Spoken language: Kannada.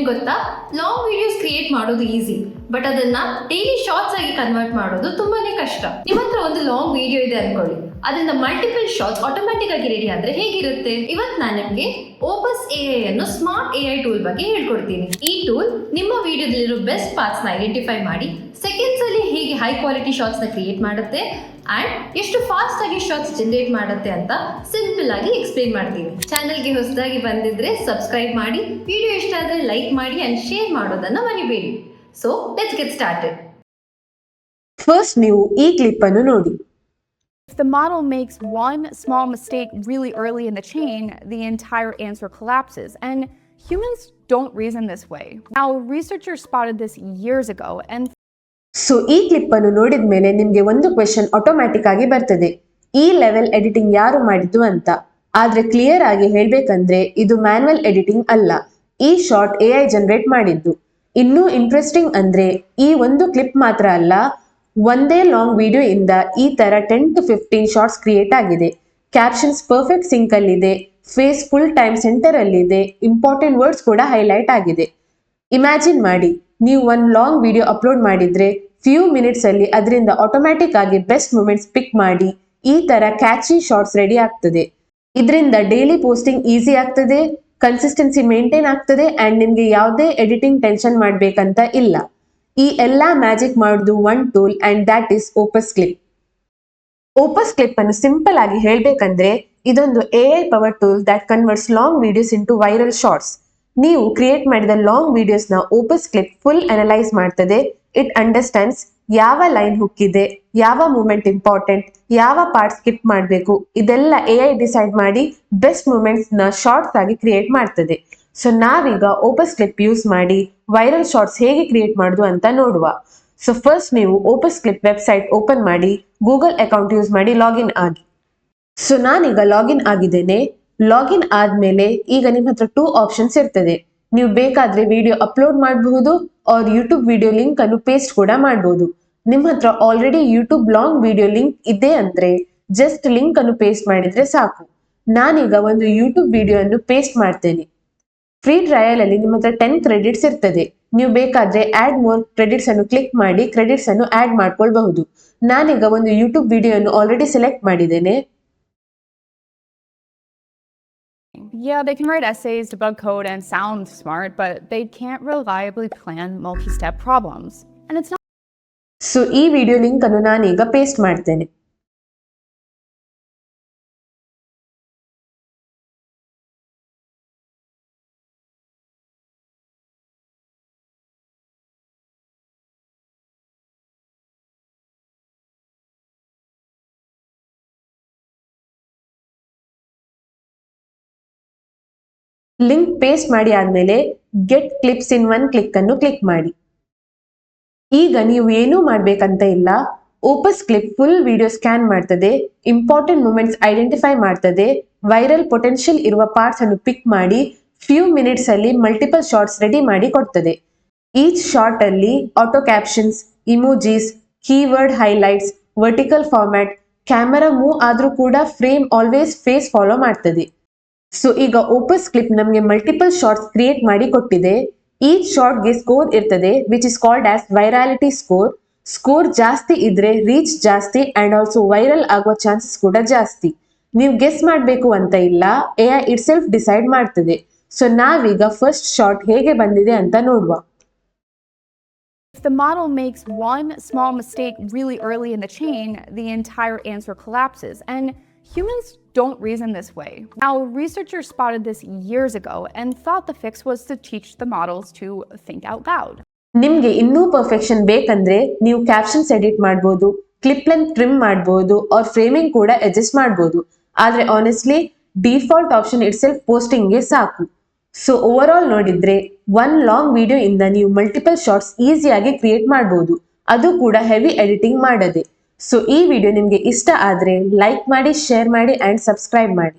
ನಿಮ್ಗೆ ಗೊತ್ತಾ, ಲಾಂಗ್ ವಿಡಿಯೋಸ್ ಕ್ರಿಯೇಟ್ ಮಾಡೋದು ಈಸಿ, ಬಟ್ ಅದನ್ನ ಡೈಲಿ ಶಾರ್ಟ್ಸ್ ಆಗಿ ಕನ್ವರ್ಟ್ ಮಾಡೋದು ತುಂಬಾನೇ ಕಷ್ಟ. ನಿಮ್ಮ ಹತ್ರ ಒಂದು ಲಾಂಗ್ ವಿಡಿಯೋ ಇದೆ ಅನ್ಕೊಳ್ಳಿ, ಅದರಿಂದ ಮಲ್ಟಿಪಲ್ ಶಾರ್ಟ್ಸ್ ಆಟೋಮ್ಯಾಟಿಕ್ ಆಗಿ ರೆಡಿ ಆದ್ರೆ ಹೇಗಿರುತ್ತೆ? ಇವತ್ತು ನಾನು ನಿಮಗೆ ಓಪಸ್ AI ಅನ್ನು ಸ್ಮಾರ್ಟ್ AI ಟೂಲ್ ಬಗ್ಗೆ ಹೇಳ್ಕೊಡ್ತೀನಿ. ಈ ಟೂಲ್ ನಿಮ್ಮ ವಿಡಿಯೋದಲ್ಲಿರೋ ಬೆಸ್ಟ್ ಪಾರ್ಟ್ಸ್ ನ ಐಡೆಂಟಿಫೈ ಮಾಡಿ ಸೆಕೆಂಡ್ಸ್ ಅಲ್ಲಿ ಹೇಗೆ ಹೈ ಕ್ವಾಲಿಟಿ ಶಾರ್ಟ್ಸ್ ನ ಕ್ರಿಯೇಟ್ ಮಾಡುತ್ತೆ ಅಂಡ್ ಎಷ್ಟು ಫಾಸ್ಟ್ ಆಗಿ ಶಾರ್ಟ್ಸ್ ಜನರೇಟ್ ಮಾಡುತ್ತೆ ಅಂತ ಸಿಂಪಲ್ ಆಗಿ ಎಕ್ಸ್ಪ್ಲೇನ್ ಮಾಡ್ತೀನಿ. ಚಾನೆಲ್ಗೆ ಹೊಸದಾಗಿ ಬಂದಿದ್ರೆ ಸಬ್ಸ್ಕ್ರೈಬ್ ಮಾಡಿ, ವಿಡಿಯೋ ಇಷ್ಟ ಆದರೆ ಲೈಕ್ ಮಾಡಿ ಅಂಡ್ ಶೇರ್ ಮಾಡೋದನ್ನ ಮರಿಬೇಡಿ. So let's get started. First ನೀವು ಈ ಕ್ಲಿಪ್ ಅನ್ನು ನೋಡಿ. If the model makes one small mistake really early in the chain, the entire answer collapses. And humans don't reason this way. Now, researchers spotted this years ago and so ಈ ಕ್ಲಿಪ್ ಅನ್ನು ನೋಡಿದ ಮೇಲೆ ನಿಮ್ಗೆ ಒಂದು ಕ್ವೆಶನ್ ಆಟೋಮ್ಯಾಟಿಕ್ ಆಗಿ ಬರ್ತದೆ, ಈ ಲೆವೆಲ್ ಎಡಿಟಿಂಗ್ ಯಾರು ಮಾಡಿದ್ದು ಅಂತ. ಆದ್ರೆ ಕ್ಲಿಯರ್ ಆಗಿ ಹೇಳ್ಬೇಕಂದ್ರೆ ಇದು ಮ್ಯಾನ್ಯಲ್ ಎಡಿಟಿಂಗ್ ಅಲ್ಲ, ಈ ಶಾರ್ಟ್ AI ಜನರೇಟ್ ಮಾಡಿದ್ದು. ಇನ್ನೂ ಇಂಟ್ರೆಸ್ಟಿಂಗ್ ಅಂದ್ರೆ ಈ ಒಂದು ಕ್ಲಿಪ್ ಮಾತ್ರ ಅಲ್ಲ, ಒಂದೇ ಲಾಂಗ್ ವಿಡಿಯೋ ಇಂದ ಈ ತರ 10 to 15 ಶಾರ್ಟ್ಸ್ ಕ್ರಿಯೇಟ್ ಆಗಿದೆ. ಕ್ಯಾಪ್ಷನ್ಸ್ ಪರ್ಫೆಕ್ಟ್ ಸಿಂಕ್ ಅಲ್ಲಿದೆ, ಫೇಸ್ ಫುಲ್ ಟೈಮ್ ಸೆಂಟರ್ ಅಲ್ಲಿದೆ, ಇಂಪಾರ್ಟೆಂಟ್ ವರ್ಡ್ಸ್ ಕೂಡ ಹೈಲೈಟ್ ಆಗಿದೆ. ಇಮ್ಯಾಜಿನ್ ಮಾಡಿ, ನೀವು ಒಂದು ಲಾಂಗ್ ವಿಡಿಯೋ ಅಪ್ಲೋಡ್ ಮಾಡಿದ್ರೆ ಫ್ಯೂ ಮಿನಿಟ್ಸ್ ಅಲ್ಲಿ ಅದರಿಂದ ಆಟೋಮ್ಯಾಟಿಕ್ ಆಗಿ ಬೆಸ್ಟ್ ಮೂಮೆಂಟ್ಸ್ ಪಿಕ್ ಮಾಡಿ ಈ ತರ ಕ್ಯಾಚಿ ಶಾರ್ಟ್ಸ್ ರೆಡಿ ಆಗ್ತದೆ. ಇದರಿಂದ ಡೈಲಿ ಪೋಸ್ಟಿಂಗ್ ಈಸಿ ಆಗ್ತದೆ, ಕನ್ಸಿಸ್ಟೆನ್ಸಿ ಮೇಂಟೈನ್ ಆಗ್ತದೆ ಅಂಡ್ ನಿಮ್ಗೆ ಯಾವುದೇ ಎಡಿಟಿಂಗ್ ಟೆನ್ಷನ್ ಮಾಡ್ಬೇಕಂತ ಇಲ್ಲ. ಈ ಎಲ್ಲಾ ಮ್ಯಾಜಿಕ್ ಮಾಡುದು one tool and that is ಓಪಸ್ clip. ಓಪಸ್ clip ಅನ್ನು ಸಿಂಪಲ್ ಆಗಿ ಹೇಳ್ಬೇಕಂದ್ರೆ ಇದೊಂದು AI power tool that converts long videos into viral shorts. ನೀವು ಕ್ರಿಯೇಟ್ ಮಾಡಿದ ಲಾಂಗ್ ವಿಡಿಯೋಸ್ ನ ಓಪಸ್ ಕ್ಲಿಪ್ ಫುಲ್ ಅನಲೈಸ್ ಮಾಡ್ತದೆ. ಇಟ್ ಅಂಡರ್ಸ್ಟ್ಯಾಂಡ್ಸ್ ಯಾವ ಲೈನ್ ಹುಕ್ ಇದೆ, ಯಾವ ಮೂಮೆಂಟ್ ಇಂಪಾರ್ಟೆಂಟ್, ಯಾವ ಪಾರ್ಟ್ ಸ್ಕಿಪ್ ಮಾಡಬೇಕು, ಇದೆಲ್ಲ AI ಡಿಸೈಡ್ ಮಾಡಿ ಬೆಸ್ಟ್ ಮೂಮೆಂಟ್ಸ್ ನ ಶಾರ್ಟ್ಸ್ ಆಗಿ ಕ್ರಿಯೇಟ್ ಮಾಡ್ತದೆ. ಸೊ ನಾವೀಗ ಓಪಸ್ ಕ್ಲಿಪ್ ಯೂಸ್ ಮಾಡಿ ವೈರಲ್ ಶಾರ್ಟ್ಸ್ ಹೇಗೆ ಕ್ರಿಯೇಟ್ ಮಾಡುದು ಅಂತ ನೋಡುವ. ಸೊ ಫಸ್ಟ್ ನೀವು ಓಪಸ್ ಕ್ಲಿಪ್ ವೆಬ್ಸೈಟ್ ಓಪನ್ ಮಾಡಿ ಗೂಗಲ್ ಅಕೌಂಟ್ ಯೂಸ್ ಮಾಡಿ ಲಾಗಿನ್ ಆಗಿ. ಸೊ ನಾನೀಗ ಲಾಗಿನ್ ಆಗಿದ್ದೇನೆ. ಲಾಗಿನ್ ಆದ್ಮೇಲೆ ಈಗ ನಿಮ್ಮ ಹತ್ರ 2 ಆಪ್ಷನ್ಸ್ ಇರ್ತದೆ. ನೀವು ಬೇಕಾದ್ರೆ ವಿಡಿಯೋ ಅಪ್ಲೋಡ್ ಮಾಡಬಹುದು ಆರ್ ಯೂಟ್ಯೂಬ್ ವಿಡಿಯೋ ಲಿಂಕ್ ಅನ್ನು ಪೇಸ್ಟ್ ಕೂಡ ಮಾಡಬಹುದು. ನಿಮ್ಮ ಹತ್ರ already YouTube long video link ಇದೆ ಅಂದ್ರೆ ಜಸ್ಟ್ ಲಿಂಕ್ ಅನ್ನು ಪೇಸ್ಟ್ ಮಾಡಿದ್ರೆ ಸಾಕು. ನಾನೀಗ ಒಂದು ಯೂಟ್ಯೂಬ್ ವಿಡಿಯೋ ಅನ್ನು ಪೇಸ್ಟ್ ಮಾಡ್ತೇನೆ. ಫ್ರೀ ಟ್ರಯಲ್ ಅಲ್ಲಿ ನಿಮ್ಮ ಹತ್ರ 10 ಕ್ರೆಡಿಟ್ಸ್ ಇರ್ತದೆ. ನೀವು ಬೇಕಾದ್ರೆ ಆಡ್ ಮೋರ್ ಕ್ರೆಡಿಟ್ಸ್ ಅನ್ನು ಕ್ಲಿಕ್ ಮಾಡಿ ಕ್ರೆಡಿಟ್ಸ್ ಅನ್ನು ಆಡ್ ಮಾಡ್ಕೊಳ್ಬಹುದು. ನಾನೀಗ ಒಂದು ಯೂಟ್ಯೂಬ್ ವಿಡಿಯೋ ಅನ್ನು ಆಲ್ರೆಡಿ ಸೆಲೆಕ್ಟ್ ಮಾಡಿದ್ದೇನೆ. yeah, they can write essays, debug code, and sound smart, but they can't reliably plan multi-step problems. And it's not. So ಈ ವಿಡಿಯೋ ಲಿಂಕ್ ಅನ್ನು ನಾನೀಗ ಪೇಸ್ಟ್ ಮಾಡ್ತೇನೆ. ಲಿಂಕ್ ಪೇಸ್ಟ್ ಮಾಡಿ ಆದ್ಮೇಲೆ get clips in one click ಅನ್ನು ಕ್ಲಿಕ್ ಮಾಡಿ. ಈಗ ನೀವು ಏನೂ ಮಾಡ್ಬೇಕಂತ ಇಲ್ಲ, Opus Clip full video scan ಮಾಡ್ತದೆ, ಇಂಪಾರ್ಟೆಂಟ್ ಮೂಮೆಂಟ್ಸ್ ಐಡೆಂಟಿಫೈ ಮಾಡ್ತದೆ, ವೈರಲ್ ಪೊಟೆನ್ಶಿಯಲ್ ಇರುವ ಪಾರ್ಟ್ಸ್ ಅನ್ನು ಪಿಕ್ ಮಾಡಿ ಫ್ಯೂ ಮಿನಿಟ್ಸ್ ಅಲ್ಲಿ ಮಲ್ಟಿಪಲ್ ಶಾರ್ಟ್ಸ್ ರೆಡಿ ಮಾಡಿ ಕೊಡ್ತದೆ. ಈಚ್ ಶಾರ್ಟ್ ಅಲ್ಲಿ auto captions, emojis, keyword highlights, vertical format, camera move ಆದ್ರೂ ಕೂಡ ಫ್ರೇಮ್ ಆಲ್ವೇಸ್ ಫೇಸ್ ಫಾಲೋ ಮಾಡ್ತದೆ. ಸೊ ಈಗ ಓಪಸ್ ಕ್ಲಿಪ್ ನಮಗೆ ಮಲ್ಟಿಪಲ್ ಶಾರ್ಟ್ಸ್ ಕ್ರಿಯೇಟ್ ಮಾಡಿ ಕೊಟ್ಟಿದೆ. ಈಚ್ ಶಾರ್ಟ್ಗೆ ಸ್ಕೋರ್ ಇರ್ತದೆ which is called as virality score. Score ಜಾಸ್ತಿ ಇದ್ರೆ ರೀಚ್ ಜಾಸ್ತಿ ಅಂಡ್ ಆಲ್ಸೋ ವೈರಲ್ ಆಗುವ ಚಾನ್ಸಸ್ ಕೂಡ ಜಾಸ್ತಿ. ನೀವು ಗೆಸ್ ಮಾಡಬೇಕು ಅಂತ ಇಲ್ಲ, AI ಇಟ್ ಸೆಲ್ಫ್ ಡಿಸೈಡ್ ಮಾಡ್ತದೆ. ಸೊ ನಾವೀಗ ಫಸ್ಟ್ ಶಾರ್ಟ್ ಹೇಗೆ ಬಂದಿದೆ ಅಂತ ನೋಡುವ. If the model makes one small mistake really early in the chain, the entire answer collapses. And humans don't reason this way. Now, researchers spotted this years ago and thought the fix was to teach the models to think out loud. ನಿಮ್ಗೆ ಇನ್ನೂ ಪರ್ಫೆಕ್ಷನ್ ಬೇಕಂದ್ರೆ ನೀವು ಕ್ಯಾಪ್ಷನ್ಸ್ ಎಡಿಟ್ ಮಾಡಬಹುದು, ಕ್ಲಿಪ್ ಲೆಂತ್ ಟ್ರಿಮ್ ಮಾಡಬಹುದು ಆರ್ ಫ್ರೇಮಿಂಗ್ ಕೂಡ ಅಡ್ಜಸ್ಟ್ ಮಾಡಬಹುದು. ಆದ್ರೆ honestly default option it self posting ಗೆ ಸಾಕು. ಸೊ ಓವರ್ ಆಲ್ ನೋಡಿದ್ರೆ ಒನ್ ಲಾಂಗ್ ವಿಡಿಯೋ ಇಂದ ನೀವು ಮಲ್ಟಿಪಲ್ ಶಾರ್ಟ್ಸ್ ಈಸಿಯಾಗಿ ಕ್ರಿಯೇಟ್ ಮಾಡಬಹುದು, ಅದು ಕೂಡ ಹೆವಿ ಎಡಿಟಿಂಗ್ ಮಾಡದೆ. ಸೊ ಈ ವಿಡಿಯೋ ನಿಮ್ಗೆ ಇಷ್ಟ ಆದ್ರೆ ಲೈಕ್ ಮಾಡಿ, ಶೇರ್ ಮಾಡಿ ಅಂಡ್ ಸಬ್ಸ್ಕ್ರೈಬ್ ಮಾಡಿ.